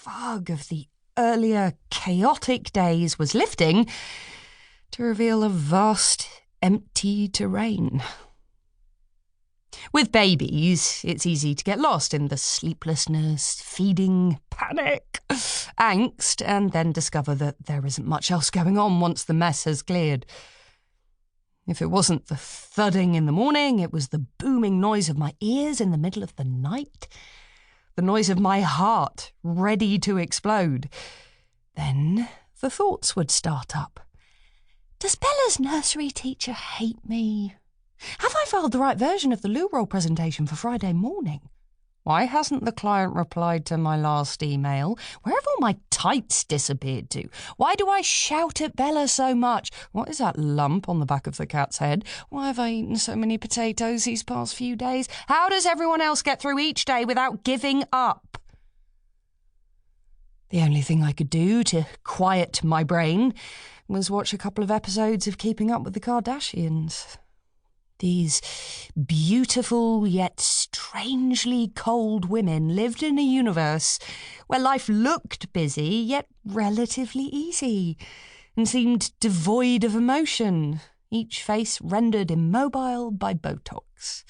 fog of the earlier chaotic days was lifting to reveal a vast, empty terrain. With babies, it's easy to get lost in the sleeplessness, feeding, panic, angst, and then discover that there isn't much else going on once the mess has cleared. If it wasn't the thudding in the morning, it was the booming noise of my ears in the middle of the night, the noise of my heart ready to explode. Then the thoughts would start up. Does Bella's nursery teacher hate me? Have I filed the right version of the loo roll presentation for Friday morning? Why hasn't the client replied to my last email? Where have all my tights disappeared to? Why do I shout at Bella so much? What is that lump on the back of the cat's head? Why have I eaten so many potatoes these past few days? How does everyone else get through each day without giving up? The only thing I could do to quiet my brain was watch a couple of episodes of Keeping Up with the Kardashians. These beautiful yet strangely cold women lived in a universe where life looked busy yet relatively easy and seemed devoid of emotion, each face rendered immobile by Botox.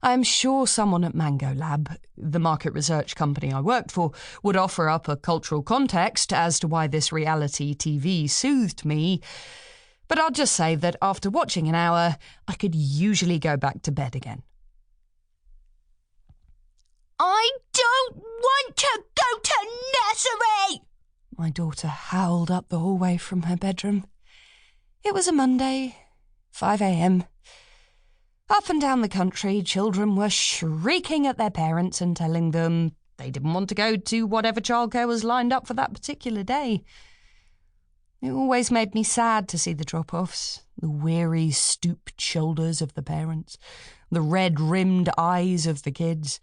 I am sure someone at Mango Lab, the market research company I worked for, would offer up a cultural context as to why this reality TV soothed me. But I'll just say that after watching an hour, I could usually go back to bed again. I don't want to go to nursery! My daughter howled up the hallway from her bedroom. It was a Monday, 5 a.m. Up and down the country, children were shrieking at their parents and telling them they didn't want to go to whatever childcare was lined up for that particular day. It always made me sad to see the drop-offs, the weary, stooped shoulders of the parents, the red-rimmed eyes of the kids.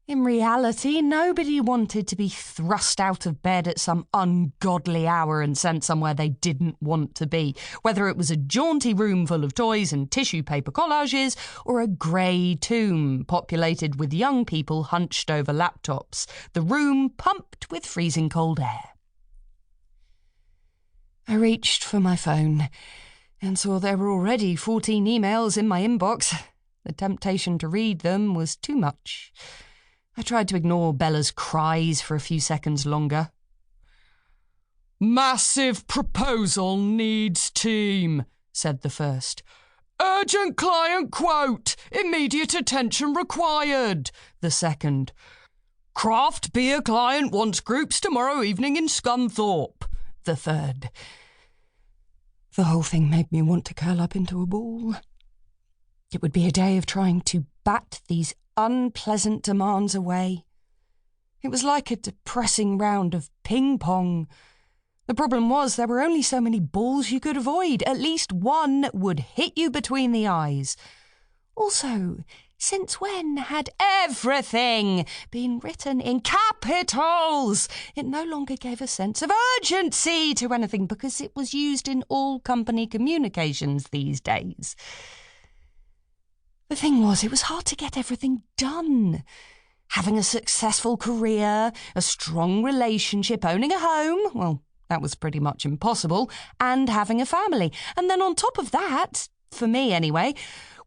In reality, nobody wanted to be thrust out of bed at some ungodly hour and sent somewhere they didn't want to be, whether it was a jaunty room full of toys and tissue paper collages or a grey tomb populated with young people hunched over laptops, the room pumped with freezing cold air. I reached for my phone and saw there were already 14 emails in my inbox. The temptation to read them was too much. I tried to ignore Bella's cries for a few seconds longer. "Massive proposal needs team," said the first. "Urgent client quote, immediate attention required," the second. "Craft beer client wants groups tomorrow evening in Scunthorpe," the third. The whole thing made me want to curl up into a ball. It would be a day of trying to bat these unpleasant demands away. It was like a depressing round of ping-pong. The problem was there were only so many balls you could avoid. At least one would hit you between the eyes. Also, since when had everything been written in capitals? It no longer gave a sense of urgency to anything because it was used in all company communications these days. The thing was, it was hard to get everything done. Having a successful career, a strong relationship, owning a home, well, that was pretty much impossible, and having a family. And then on top of that, for me anyway,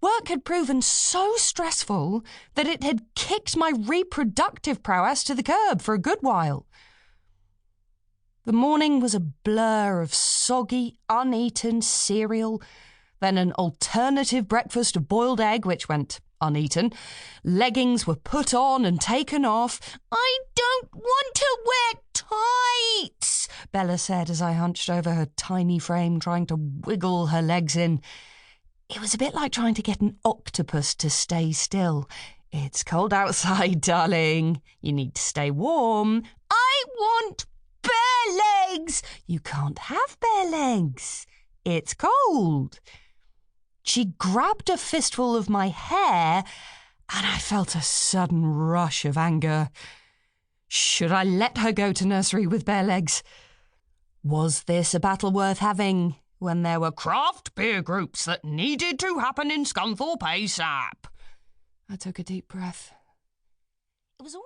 work had proven so stressful that it had kicked my reproductive prowess to the curb for a good while. The morning was a blur of soggy, uneaten cereal, then an alternative breakfast of boiled egg, which went uneaten. Leggings were put on and taken off. "I don't want to wear tights," Bella said as I hunched over her tiny frame, trying to wiggle her legs in. It was a bit like trying to get an octopus to stay still. "It's cold outside, darling. You need to stay warm." "I want bare legs." "You can't have bare legs. It's cold." She grabbed a fistful of my hair, and I felt a sudden rush of anger. Should I let her go to nursery with bare legs? Was this a battle worth having when there were craft beer groups that needed to happen in Scunthorpe ASAP? I took a deep breath. It was all